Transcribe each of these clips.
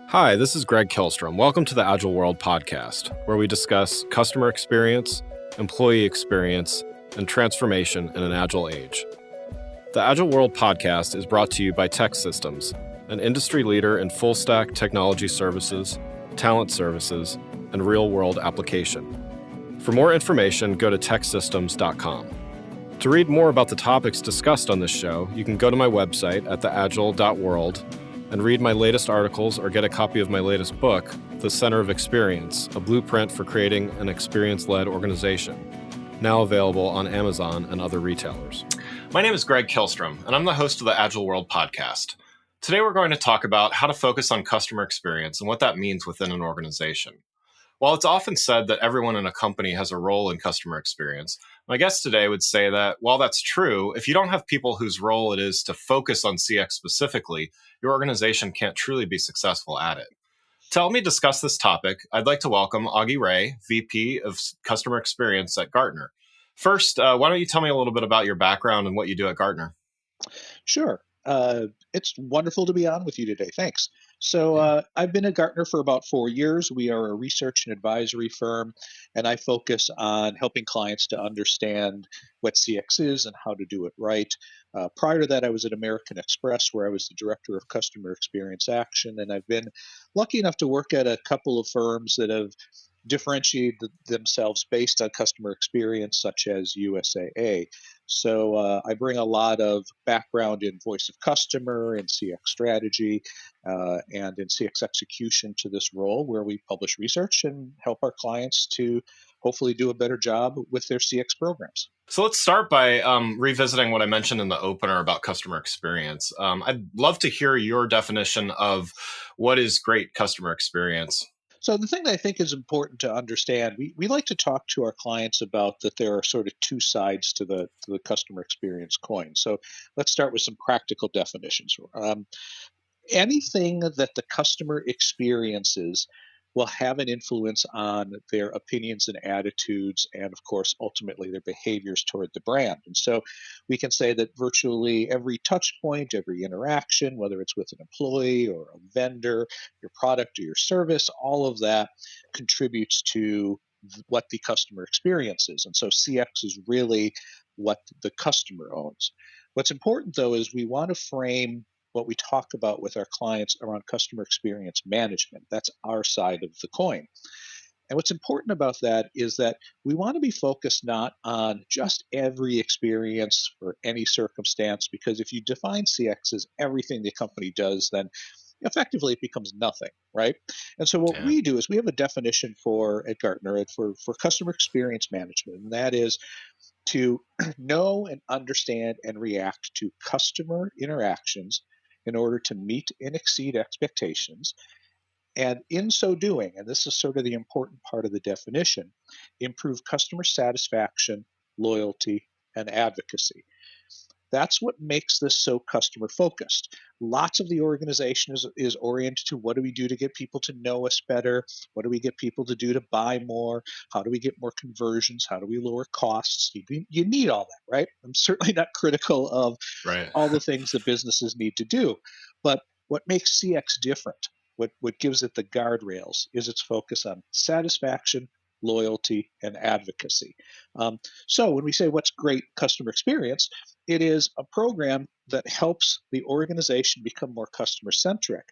Hi, this is Greg Kihlstrom. Welcome to the Agile World podcast, where we discuss customer experience, employee experience, and transformation in an agile age. The Agile World podcast is brought to you by TEKsystems, an industry leader in full-stack technology services, talent services, and real-world application. For more information, go to teksystems.com. To read more about the topics discussed on this show, you can go to my website at theagile.world and read my latest articles or get a copy of my latest book, The Center of Experience, a blueprint for creating an experience-led organization, now available on Amazon and other retailers. My name is Greg Kihlstrom, and I'm the host of the Agile World podcast. Today we're going to talk about how to focus on customer experience and what that means within an organization. While it's often said that everyone in a company has a role in customer experience, my guest today would say that while that's true, if you don't have people whose role it is to focus on CX specifically, your organization can't truly be successful at it. To help me discuss this topic, I'd like to welcome Augie Ray, VP of Customer Experience at Gartner. First, why don't you tell me a little bit about your background and what you do at Gartner? Sure. It's wonderful to be on with you today. Thanks. So I've been at Gartner for about 4 years. We are a research and advisory firm, and I focus on helping clients to understand what CX is and how to do it right. Prior to that, I was at American Express, where I was the director of customer experience action, and I've been lucky enough to work at a couple of firms that have differentiated themselves based on customer experience, such as USAA. So I bring a lot of background in voice of customer and CX strategy and in CX execution to this role, where we publish research and help our clients to hopefully do a better job with their CX programs. So let's start by revisiting what I mentioned in the opener about customer experience. I'd love to hear your definition of what is great customer experience. So the thing that I think is important to understand, we like to talk to our clients about that there are sort of two sides to the customer experience coin. So let's start with some practical definitions. Anything that the customer experiences will have an influence on their opinions and attitudes, and of course, ultimately their behaviors toward the brand. And so we can say that virtually every touch point, every interaction, whether it's with an employee or a vendor, your product or your service, all of that contributes to what the customer experience is. And so CX is really what the customer owns. What's important, though, is we want to frame what we talk about with our clients around customer experience management. That's our side of the coin. And what's important about that is that we want to be focused not on just every experience or any circumstance, because if you define CX as everything the company does, then effectively it becomes nothing, right? And so what we do is we have a definition at Gartner for customer experience management, and that is to know and understand and react to customer interactions in order to meet and exceed expectations. And in so doing, and this is sort of the important part of the definition, improve customer satisfaction, loyalty, and advocacy. That's what makes this so customer focused. Lots of the organization is oriented to what do we do to get people to know us better? What do we get people to do to buy more? How do we get more conversions? How do we lower costs? You need all that, right? I'm certainly not critical of all the things that businesses need to do. But what makes CX different, what gives it the guardrails, is its focus on satisfaction, loyalty, and advocacy. So when we say what's great customer experience, it is a program that helps the organization become more customer centric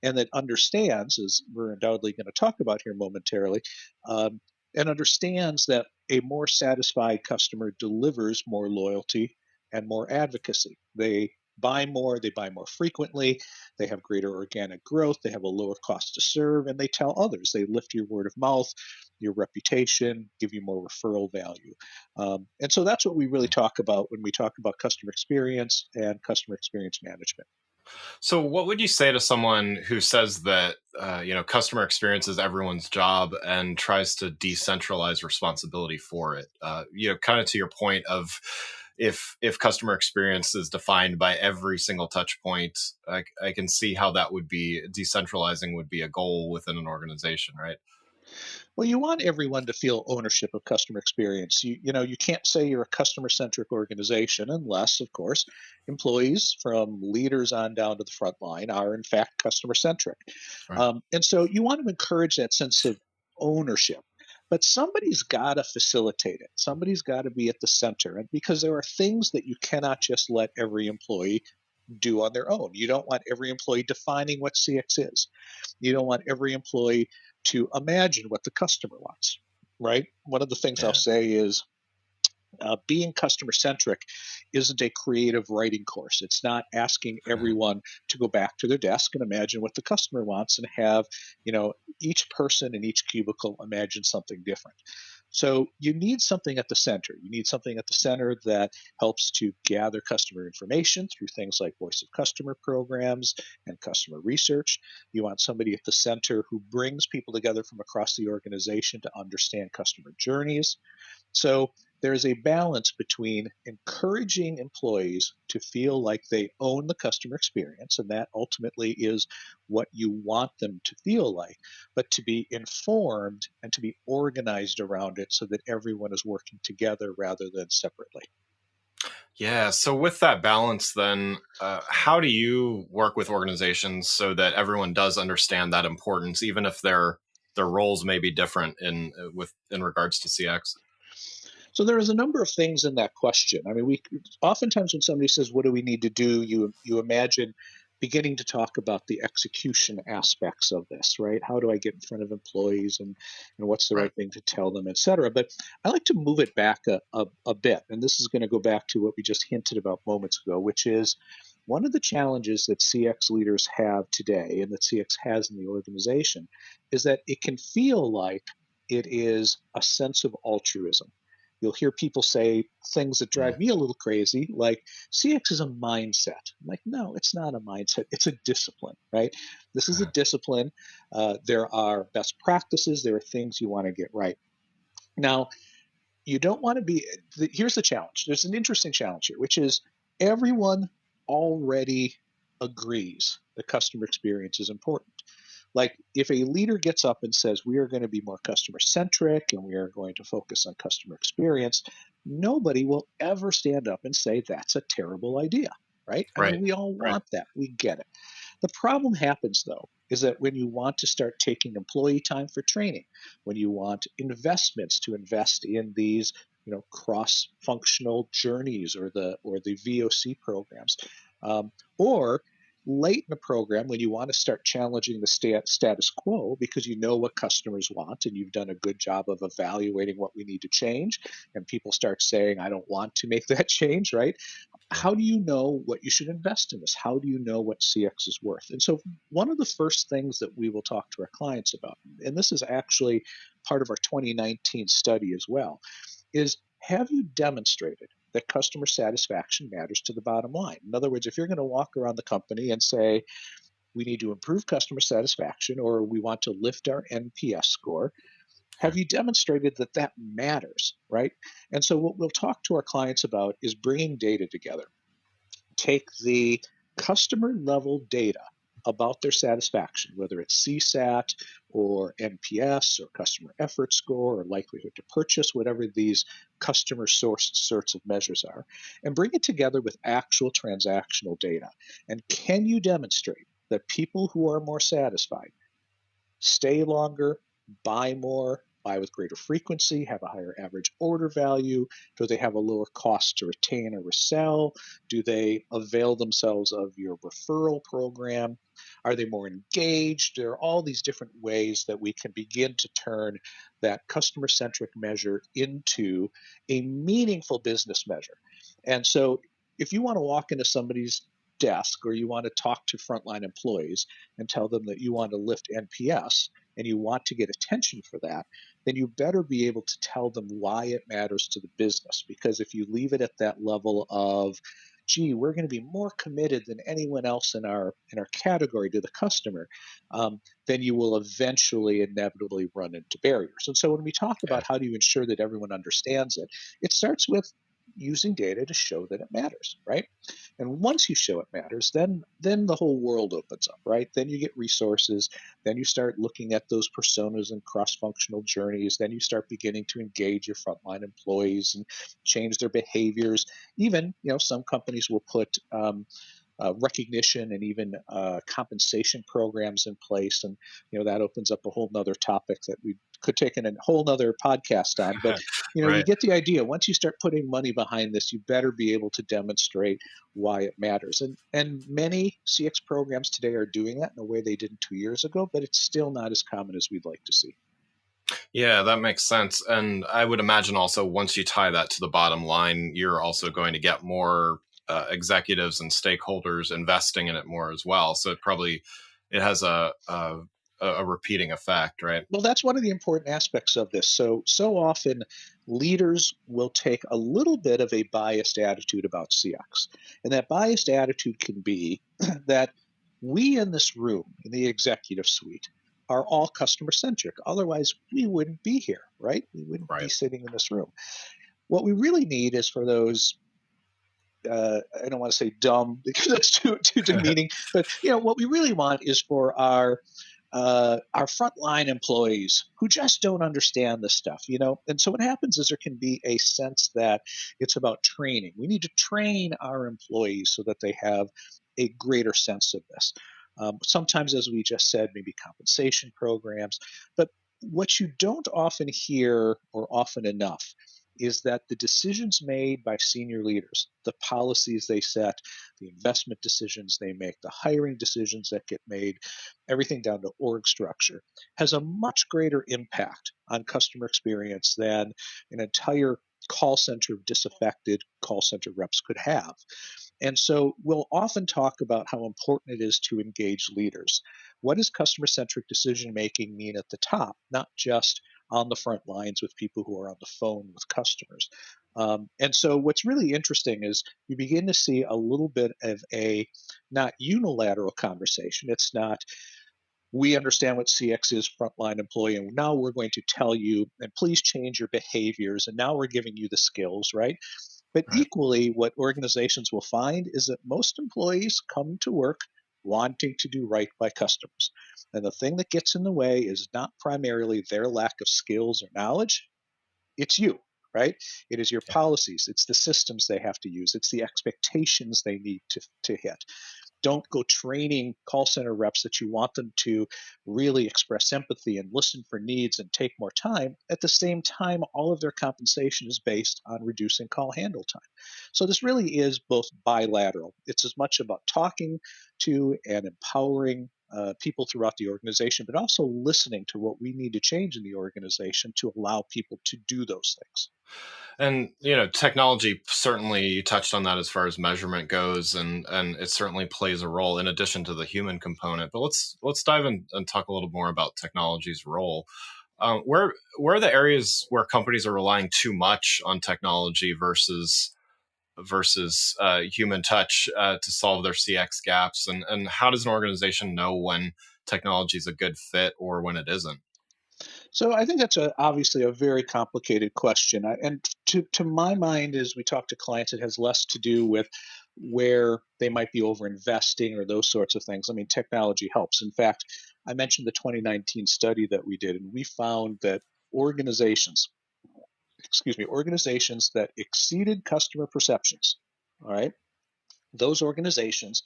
and that understands, as we're undoubtedly going to talk about here momentarily, and understands that a more satisfied customer delivers more loyalty and more advocacy. They buy more frequently, they have greater organic growth, they have a lower cost to serve, and they tell others. They lift your word of mouth, your reputation, give you more referral value. And so that's what we really talk about when we talk about customer experience and customer experience management. So what would you say to someone who says that, customer experience is everyone's job and tries to decentralize responsibility for it? Kind of to your point of if customer experience is defined by every single touch point, I can see how that would be decentralizing would be a goal within an organization, right? Well, you want everyone to feel ownership of customer experience. You can't say you're a customer-centric organization unless, of course, employees from leaders on down to the front line are in fact customer-centric. Right. And so you want to encourage that sense of ownership. But somebody's got to facilitate it. Somebody's got to be at the center. And because there are things that you cannot just let every employee do on their own. You don't want every employee defining what CX is. You don't want every employee to imagine what the customer wants, right? One of the things I'll Yeah. say is being customer centric isn't a creative writing course. It's not asking everyone to go back to their desk and imagine what the customer wants and have, each person in each cubicle imagine something different. So you need something at the center. You need something at the center that helps to gather customer information through things like voice of customer programs and customer research. You want somebody at the center who brings people together from across the organization to understand customer journeys. So there's a balance between encouraging employees to feel like they own the customer experience, and that ultimately is what you want them to feel like, but to be informed and to be organized around it so that everyone is working together rather than separately. Yeah. So with that balance, then, how do you work with organizations so that everyone does understand that importance, even if their roles may be different in regards to CX? So there is a number of things in that question. I mean, we oftentimes when somebody says, "What do we need to do?" you imagine beginning to talk about the execution aspects of this, right? How do I get in front of employees and what's the Right. right thing to tell them, et cetera. But I like to move it back a bit, and this is going to go back to what we just hinted about moments ago, which is one of the challenges that CX leaders have today and that CX has in the organization is that it can feel like it is a sense of altruism. You'll hear people say things that drive Mm. me a little crazy, like CX is a mindset. I'm like, no, it's not a mindset. It's a discipline, right? This is a discipline. There are best practices. There are things you want to get right. Now, you don't want to be, here's the challenge. There's an interesting challenge here, which is everyone already agrees the customer experience is important. Like if a leader gets up and says, we are going to be more customer centric and we are going to focus on customer experience, nobody will ever stand up and say that's a terrible idea, right? I Right. mean, we all Right. want that. We get it. The problem happens, though, is that when you want to start taking employee time for training, when you want investments to invest in these, cross-functional journeys or the VOC programs, or late in the program when you want to start challenging the status quo because you know what customers want and you've done a good job of evaluating what we need to change, and people start saying, "I don't want to make that change," right? Yeah. How do you know what you should invest in this? How do you know what CX is worth? And so, one of the first things that we will talk to our clients about, and this is actually part of our 2019 study as well, is have you demonstrated that customer satisfaction matters to the bottom line? In other words, if you're going to walk around the company and say, we need to improve customer satisfaction or we want to lift our NPS score, Yeah. have you demonstrated that that matters, right? And so, what we'll talk to our clients about is bringing data together. Take the customer level data about their satisfaction, whether it's CSAT or NPS or customer effort score or likelihood to purchase, whatever these customer sourced sorts of measures are, and bring it together with actual transactional data. And can you demonstrate that people who are more satisfied stay longer, buy more, buy with greater frequency, have a higher average order value? Do they have a lower cost to retain or resell? Do they avail themselves of your referral program? Are they more engaged? There are all these different ways that we can begin to turn that customer centric measure into a meaningful business measure. And so if you want to walk into somebody's desk or you want to talk to frontline employees and tell them that you want to lift NPS and you want to get attention for that, then you better be able to tell them why it matters to the business. Because if you leave it at that level of, gee, we're going to be more committed than anyone else in our category to the customer, then you will eventually inevitably run into barriers. And so when we talk Yeah. about how do you ensure that everyone understands it, it starts with using data to show that it matters, right? And once you show it matters, then the whole world opens up, right? Then you get resources, then you start looking at those personas and cross-functional journeys, then you start beginning to engage your frontline employees and change their behaviors. Even, some companies will put recognition and even compensation programs in place. And, that opens up a whole nother topic that we could take in a whole nother podcast on. But, you Right. get the idea. Once you start putting money behind this, you better be able to demonstrate why it matters. And many CX programs today are doing that in a way they didn't 2 years ago, but it's still not as common as we'd like to see. Yeah, that makes sense. And I would imagine also once you tie that to the bottom line, you're also going to get more executives and stakeholders investing in it more as well. So it has a repeating effect, right? Well, that's one of the important aspects of this. So often leaders will take a little bit of a biased attitude about CX. And that biased attitude can be that we in this room, in the executive suite, are all customer centric. Otherwise, we wouldn't be here, right? We wouldn't be Right. sitting in this room. What we really need is for those I don't want to say dumb because that's too demeaning, but what we really want is for our frontline employees who just don't understand this stuff. And so what happens is there can be a sense that it's about training. We need to train our employees so that they have a greater sense of this. Sometimes, as we just said, maybe compensation programs, but what you don't often hear or often enough is that the decisions made by senior leaders, the policies they set, the investment decisions they make, the hiring decisions that get made, everything down to org structure, has a much greater impact on customer experience than an entire call center of disaffected call center reps could have. And so we'll often talk about how important it is to engage leaders. What does customer centric decision making mean at the top, not just on the front lines with people who are on the phone with customers? And so what's really interesting is you begin to see a little bit of a not unilateral conversation. It's not, we understand what CX is, frontline employee, and now we're going to tell you, and please change your behaviors, and now we're giving you the skills, right? But Right. equally, what organizations will find is that most employees come to work wanting to do right by customers. And the thing that gets in the way is not primarily their lack of skills or knowledge, it's you, right? It is your Yeah. policies, it's the systems they have to use, it's the expectations they need to hit. Don't go training call center reps that you want them to really express empathy and listen for needs and take more time. At the same time, all of their compensation is based on reducing call handle time. So this really is both bilateral. It's as much about talking to and empowering people throughout the organization, but also listening to what we need to change in the organization to allow people to do those things. And technology certainly, you touched on that as far as measurement goes, and it certainly plays a role in addition to the human component. But let's dive in and talk a little more about technology's role. Where are the areas where companies are relying too much on technology versus human touch to solve their CX gaps, and how does an organization know when technology is a good fit or when it isn't? So I think that's obviously a very complicated question. And to my mind, as we talk to clients, it has less to do with where they might be over investing or those sorts of things. I mean, technology helps. In fact, I mentioned the 2019 study that we did, and we found that organizations, organizations that exceeded customer perceptions, all right, those organizations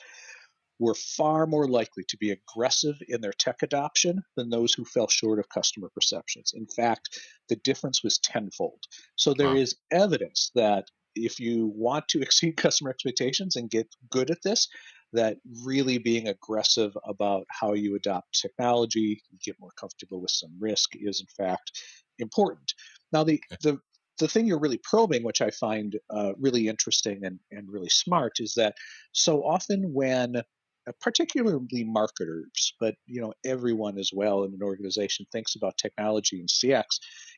were far more likely to be aggressive in their tech adoption than those who fell short of customer perceptions. In fact, the difference was tenfold. So there Wow. is evidence that if you want to exceed customer expectations and get good at this, that really being aggressive about how you adopt technology, you get more comfortable with some risk, is in fact important. Now, the thing you're really probing, which I find really interesting and really smart, is that so often when particularly marketers, but everyone as well in an organization thinks about technology and CX,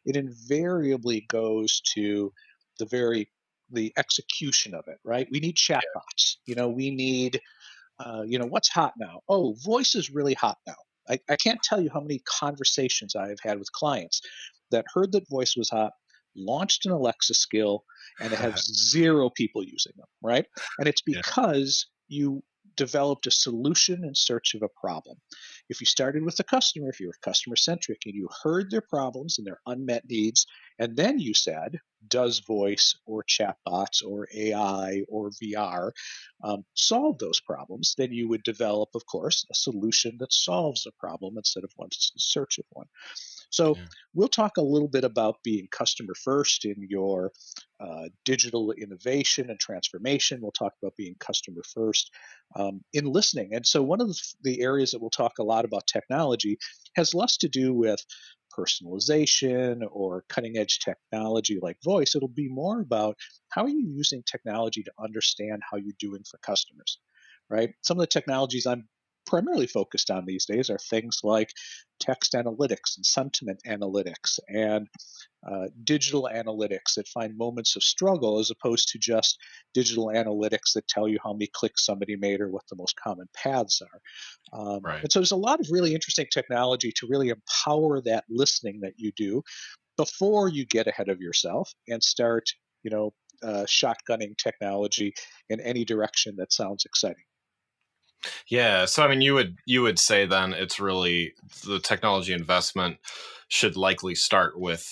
it invariably goes to the very the execution of it, right? We need chatbots. We need what's hot now? Oh, voice is really hot now. I can't tell you how many conversations I have had with clients that heard that voice was hot, launched an Alexa skill and they have zero people using them, right? And it's Yeah. because you developed a solution in search of a problem. If you started with the customer, if you were customer centric and you heard their problems and their unmet needs, and then you said, does voice or chatbots or AI or VR solve those problems? Then you would develop, of course, a solution that solves a problem instead of one in search of one. So Yeah. we'll talk a little bit about being customer first in your digital innovation and transformation. We'll talk about being customer first in listening. And so one of the areas that we'll talk a lot about technology has less to do with personalization or cutting edge technology like voice. It'll be more about how are you using technology to understand how you're doing for customers, right? Some of the technologies I'm primarily focused on these days are things like text analytics and sentiment analytics and digital analytics that find moments of struggle as opposed to just digital analytics that tell you how many clicks somebody made or what the most common paths are. Right. And so there's a lot of really interesting technology to really empower that listening that you do before you get ahead of yourself and start, shotgunning technology in any direction that sounds exciting. Yeah. So I mean, you would say then it's really the technology investment should likely start with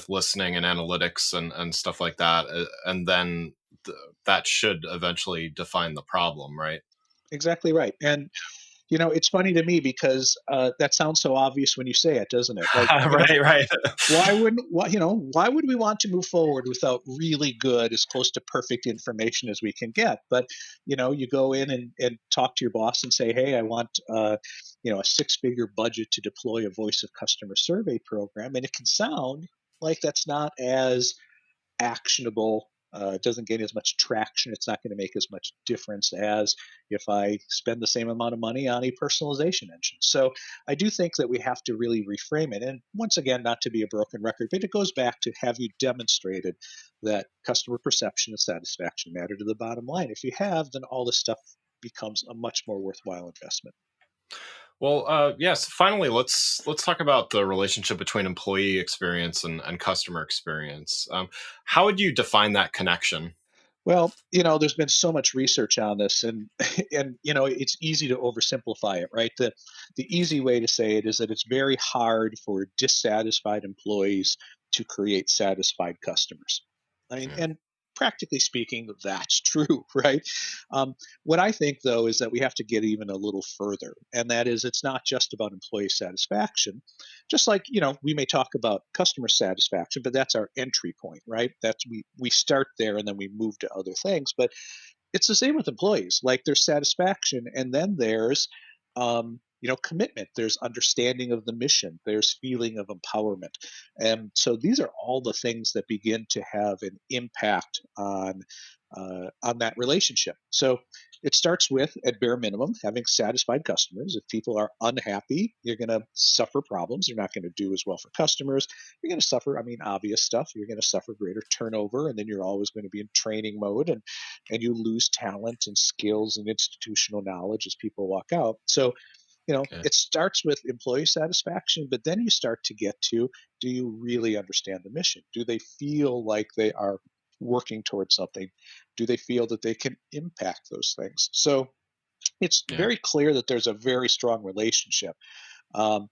listening and analytics and stuff like that, and then that should eventually define the problem, right? Exactly right. And it's funny to me because that sounds so obvious when you say it, doesn't it? Like, Right. Right. why would we want to move forward without really good, as close to perfect information as we can get? But you go in and talk to your boss and say, hey, I want a six-figure budget to deploy a voice of customer survey program, and it can sound like that's not as actionable. It doesn't gain as much traction. It's not going to make as much difference as if I spend the same amount of money on a personalization engine. So I do think that we have to really reframe it. And once again, not to be a broken record, but it goes back to have you demonstrated that customer perception and satisfaction matter to the bottom line. If you have, then all this stuff becomes a much more worthwhile investment. Well, yes. Finally, let's talk about the relationship between employee experience and customer experience. How would you define that connection? Well, there's been so much research on this, and it's easy to oversimplify it, right? The easy way to say it is that it's very hard for dissatisfied employees to create satisfied customers. I mean, Yeah. and practically speaking, that's true, right? What I think, though, is that we have to get even a little further, and that is it's not just about employee satisfaction. Just like we may talk about customer satisfaction, but that's our entry point, right? That's we start there and then we move to other things. But it's the same with employees. Like there's satisfaction, and then there's commitment. There's understanding of the mission. There's feeling of empowerment, and so these are all the things that begin to have an impact on that relationship. So it starts with, at bare minimum, having satisfied customers. If people are unhappy, you're going to suffer problems. You're not going to do as well for customers. You're going to suffer, I mean, obvious stuff. You're going to suffer greater turnover, and then you're always going to be in training mode, and you lose talent and skills and institutional knowledge as people walk out. So Okay. it starts with employee satisfaction, but then you start to get to, do you really understand the mission? Do they feel like they are working towards something? Do they feel that they can impact those things? So it's Yeah. very clear that there's a very strong relationship. Um,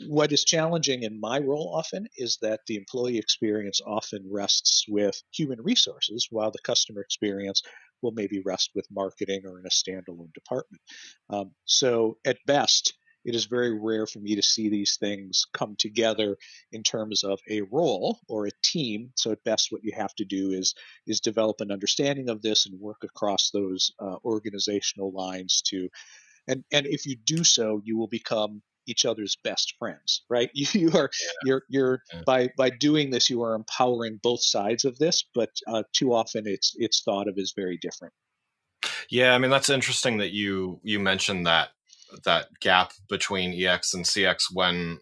what is challenging in my role often is that the employee experience often rests with human resources, while the customer experience will maybe rest with marketing or in a standalone department. So, at best, it is very rare for me to see these things come together in terms of a role or a team. So, at best, what you have to do is develop an understanding of this and work across those organizational lines to and if you do so, you will become each other's best friends, right? You are you're Yeah. by doing this, you are empowering both sides of this, but too often it's thought of as very different. Yeah, I mean that's interesting that you mentioned that gap between EX and CX when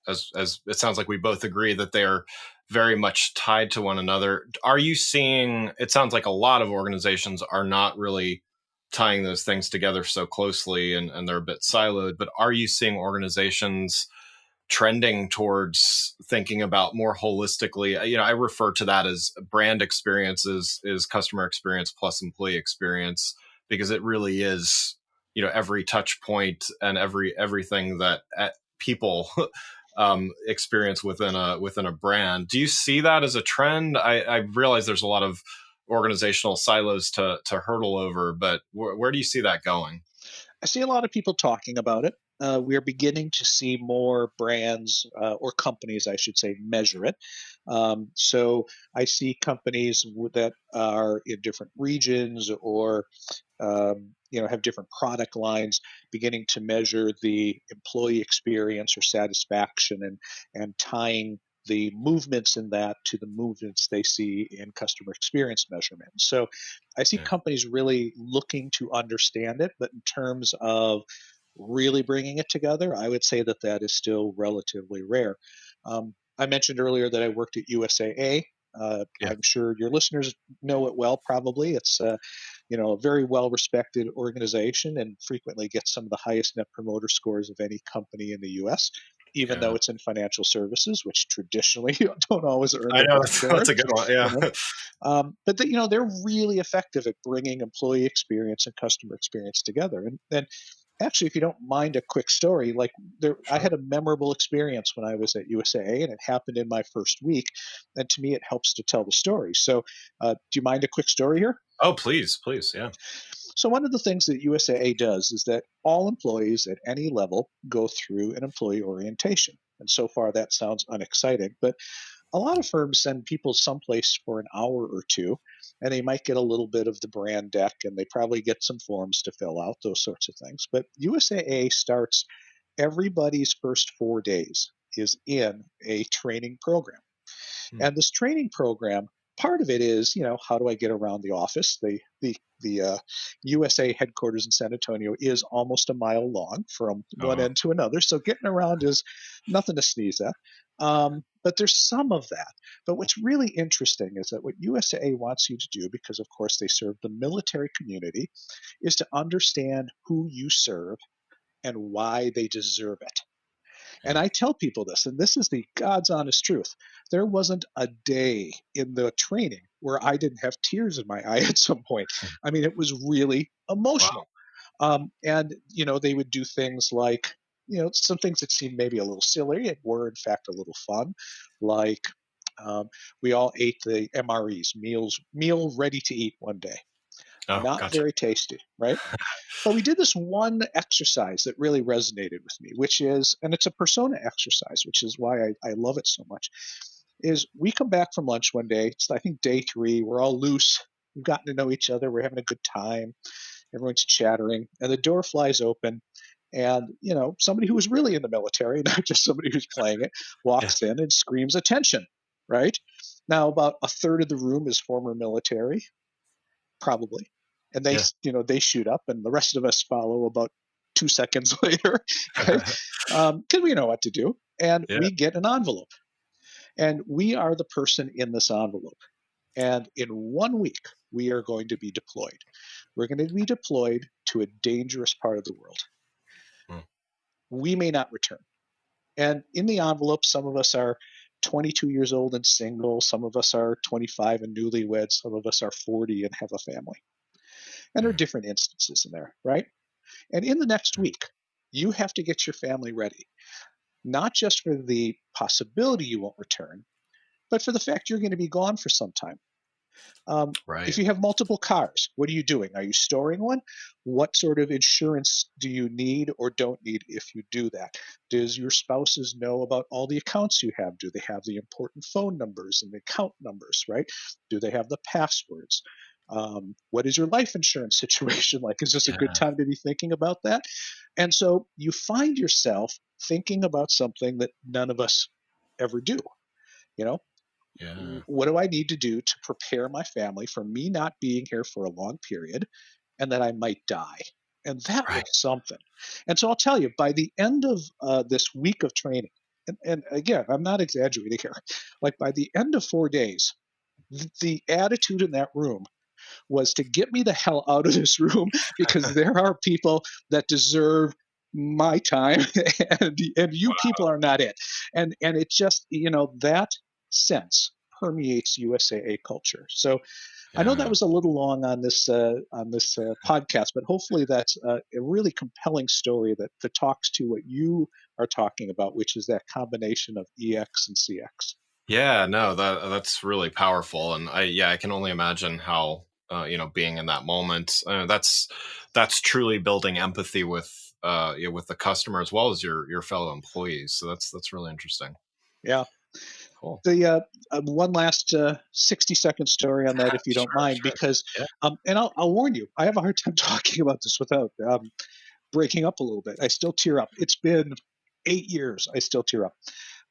as it sounds like we both agree that they are very much tied to one another. Are you seeing it sounds like a lot of organizations are not really tying those things together so closely and they're a bit siloed, but are you seeing organizations trending towards thinking about more holistically. I refer to that as brand experiences is customer experience plus employee experience, because it really is, every touch point and everything that people experience within a brand. Do you see that as a trend? I realize there's a lot of organizational silos to hurdle over, but where do you see that going? I see a lot of people talking about it. We are beginning to see more brands or companies, I should say, measure it. So I see companies that are in different regions or have different product lines beginning to measure the employee experience or satisfaction and tying the movements in that to the movements they see in customer experience measurement. So I see Yeah. companies really looking to understand it, but in terms of really bringing it together, I would say that that is still relatively rare. I mentioned earlier that I worked at USAA. Yeah. I'm sure your listeners know it well. Probably it's a very well respected organization and frequently gets some of the highest net promoter scores of any company in the US, even though Yeah. it's in financial services, which traditionally don't always earn I the know best that's scores. a good one. You Yeah. know, they're really effective at bringing employee experience and customer experience together. And actually, if you don't mind a quick story, like I Sure. had a memorable experience when I was at USAA, and it happened in my first week. And to me, it helps to tell the story. So, do you mind a quick story here? Oh, please. Yeah. So, one of the things that USAA does is that all employees at any level go through an employee orientation. And so far, that sounds unexciting, but a lot of firms send people someplace for an hour or two, and they might get a little bit of the brand deck, and they probably get some forms to fill out, those sorts of things. But USAA starts everybody's first 4 days is in a training program. Hmm. And this training program, part of it is, how do I get around the office? The USA headquarters in San Antonio is almost a mile long from one Oh, end to another, so getting around is nothing to sneeze at. But there's some of that. But what's really interesting is that what USA wants you to do, because of course they serve the military community, is to understand who you serve and why they deserve it. And yeah. I tell people this, and this is the God's honest truth. There wasn't a day in the training where I didn't have tears in my eye at some point. I mean, it was really Wow. emotional. And they would do things like, some things that seemed maybe a little silly and were, in fact, a little fun, like um, we all ate the MREs, meal ready to eat one day. Oh, Not gotcha. very tasty, right? But we did this one exercise that really resonated with me, which is, and it's a persona exercise, which is why I love it so much, is we come back from lunch one day. It's, I think, day three. We're all loose. We've gotten to know each other. We're having a good time. Everyone's chattering, and the door flies open. And, somebody who was really in the military, not just somebody who's playing it, Yeah. walks in and screams attention, right? Now, about a third of the room is former military, probably. And they, Yeah. they shoot up, and the rest of us follow about 2 seconds later, right? Because we know what to do. And Yeah. we get an envelope, and we are the person in this envelope. And in 1 week, we are going to be deployed. We're going to be deployed to a dangerous part of the world. Hmm. We may not return. And in the envelope, some of us are 22 years old and single. Some of us are 25 and newlywed. Some of us are 40 and have a family. And there are Hmm. different instances in there, right? And in the next week, you have to get your family ready, not just for the possibility you won't return, but for the fact you're going to be gone for some time. If Right. you have multiple cars, what are you doing? Are you storing one? What sort of insurance do you need or don't need if you do that? Does your spouses know about all the accounts you have? Do they have the important phone numbers and the account numbers, right? Do they have the passwords? What is your life insurance situation like? Is this a good Yeah. time to be thinking about that? And so you find yourself thinking about something that none of us ever do. You know, Yeah. what do I need to do to prepare my family for me not being here for a long period and that I might die? And that was Right. something. And so I'll tell you, by the end of this week of training, and again, I'm not exaggerating here, like by the end of 4 days, the attitude in that room was to get me the hell out of this room because there are people that deserve my time, and you people are not it. And it just, that sense permeates USAA culture. So I know that Yeah. was a little long on this podcast, but hopefully that's a really compelling story that talks to what you are talking about, which is that combination of EX and CX. Yeah, no, that's really powerful, and I can only imagine how being in that moment, that's truly building empathy with with the customer as well as your fellow employees. So that's really interesting. Yeah. Cool. The one last 60-second story on that, if you don't Sure, mind, sure. because Yeah. and I'll warn you, I have a hard time talking about this without breaking up a little bit. I still tear up. It's been 8 years. I still tear up.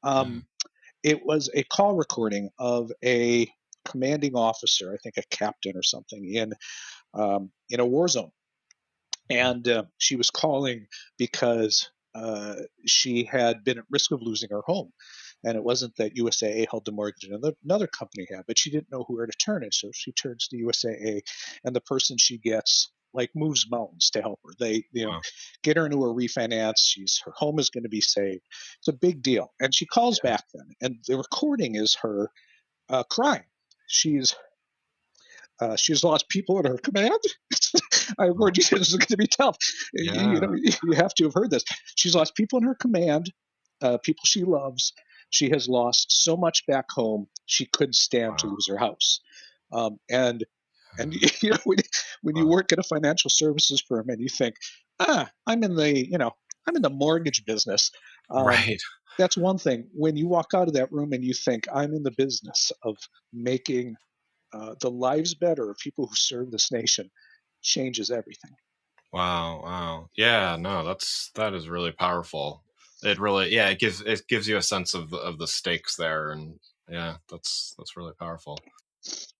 Yeah. Um, it was a call recording of a commanding officer, I think a captain or something, in a war zone, and she was calling because she had been at risk of losing her home. And it wasn't that USAA held the mortgage, another company had, but she didn't know where to turn. And so she turns to USAA, and the person she gets like moves mountains to help her. They, Wow. get her into a refinance. Her home is going to be saved. It's a big deal. And she calls Yeah. back then, and the recording is her crying. She's she's lost people in her command. I Oh, warned you this is going to be tough. yeah. You have to have heard this. She's lost people in her command, people she loves. She has lost so much back home. She couldn't stand to Wow. lose her house. And Yeah. when you Wow. work at a financial services firm and you think, I'm in the mortgage business. Um, Right. that's one thing. When you walk out of that room and you think, I'm in the business of making the lives better of people who serve this nation, changes everything. Wow. Wow. Yeah. No, that is really powerful. It really, yeah, it gives you a sense of the stakes there, and yeah, that's really powerful.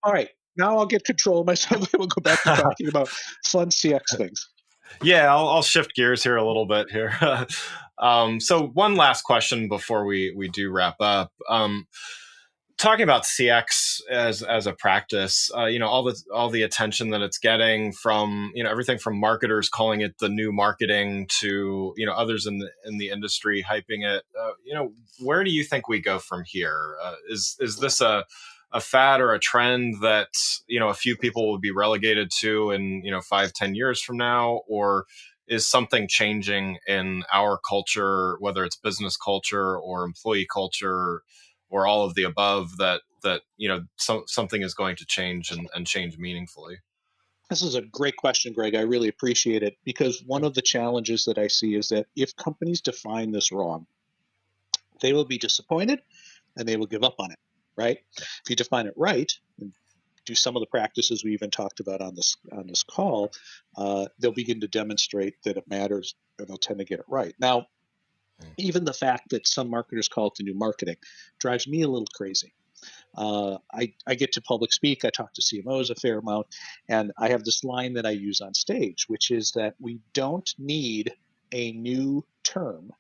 All right, now I'll get control of myself. We'll go back to talking about fun CX things. Yeah, I'll shift gears here a little bit here. So one last question before we do wrap up. Talking about CX as a practice, all the attention that it's getting from everything from marketers calling it the new marketing to others in the industry hyping it. Where do you think we go from here? Is this a fad or a trend that a few people will be relegated to in 5-10 years from now, or is something changing in our culture, whether it's business culture or employee culture or all of the above, that something is going to change and change meaningfully? This is a great question, Greg. I really appreciate it, because one of the challenges that I see is that if companies define this wrong, they will be disappointed and they will give up on it, right? If you define it right and do some of the practices we even talked about on this call, they'll begin to demonstrate that it matters, and they'll tend to get it right. Now, even the fact that some marketers call it the new marketing drives me a little crazy. I get to public speak. I talk to CMOs a fair amount, and I have this line that I use on stage, which is that we don't need a new term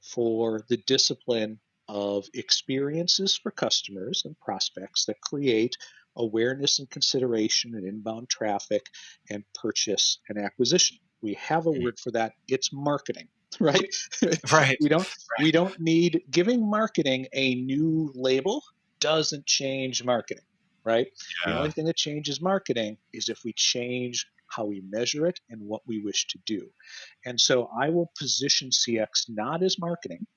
for the discipline of experiences for customers and prospects that create awareness and consideration and inbound traffic and purchase and acquisition. We have a Mm. word for that. It's marketing, right? Right. we don't we Right. don't need giving marketing a new label doesn't change marketing, right? The only Yeah. thing that changes marketing is if we change how we measure it and what we wish to do. And so I will position CX not as marketing,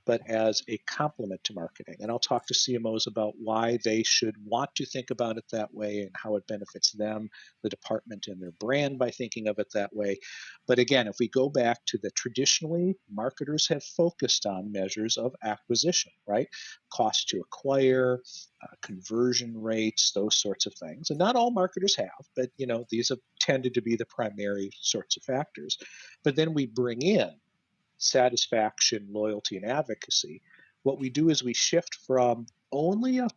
but as a complement to marketing. And I'll talk to CMOs about why they should want to think about it that way and how it benefits them, the department, and their brand by thinking of it that way. But again, if we go back to the traditionally, marketers have focused on measures of acquisition, right? Cost to acquire, conversion rates, those sorts of things. And not all marketers have, but these have tended to be the primary sorts of factors. But then we bring in satisfaction, loyalty, and advocacy. What we do is we shift from only a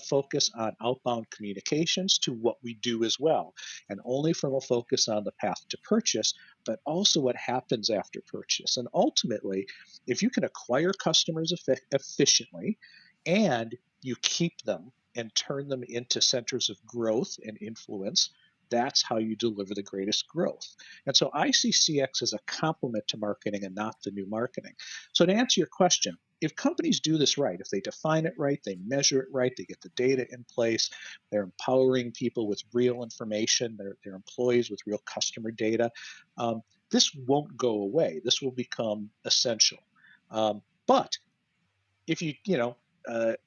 focus on outbound communications to what we do as well, and only from a focus on the path to purchase, but also what happens after purchase. And ultimately, if you can acquire customers efficiently and you keep them and turn them into centers of growth and influence, that's how you deliver the greatest growth. And so I see CX as a complement to marketing and not the new marketing. So to answer your question, if companies do this right, if they define it right, they measure it right, they get the data in place, they're empowering people with real information, their employees with real customer data, this won't go away. This will become essential. But if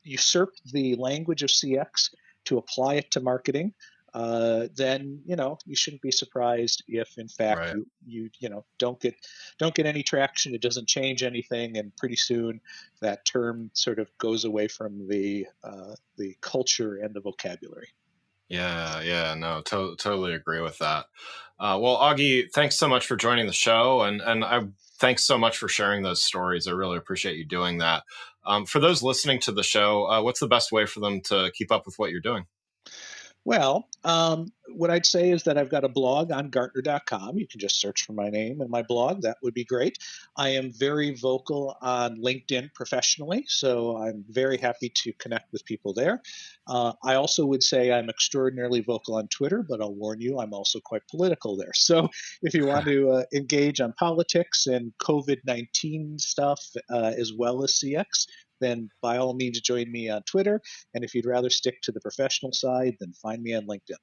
usurp the language of CX to apply it to marketing, then you shouldn't be surprised if, in fact, Right. you don't get any traction. It doesn't change anything, and pretty soon that term sort of goes away from the culture and the vocabulary. Yeah, no, totally agree with that. Well, Augie, thanks so much for joining the show, and I thanks so much for sharing those stories. I really appreciate you doing that. For those listening to the show, what's the best way for them to keep up with what you're doing? Well, what I'd say is that I've got a blog on Gartner.com. You can just search for my name and my blog. That would be great. I am very vocal on LinkedIn professionally, so I'm very happy to connect with people there. I also would say I'm extraordinarily vocal on Twitter, but I'll warn you, I'm also quite political there. So if you want to engage on politics and COVID-19 stuff as well as CX, then by all means join me on Twitter. And if you'd rather stick to the professional side, then find me on LinkedIn.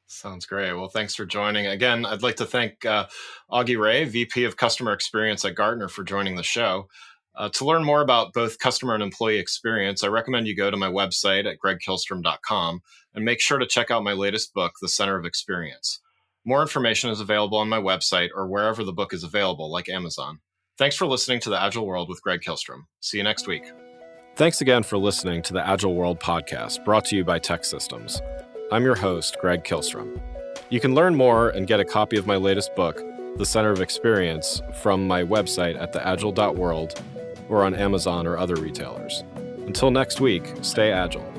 Sounds great. Well, thanks for joining. Again, I'd like to thank Augie Ray, VP of Customer Experience at Gartner, for joining the show. To learn more about both customer and employee experience, I recommend you go to my website at gregkillstrom.com and make sure to check out my latest book, The Center of Experience. More information is available on my website or wherever the book is available, like Amazon. Thanks for listening to The Agile World with Greg Killstrom. See you next week. Thanks again for listening to the Agile World podcast, brought to you by Tech Systems. I'm your host, Greg Killstrom. You can learn more and get a copy of my latest book, The Center of Experience, from my website at theagile.world or on Amazon or other retailers. Until next week, stay agile.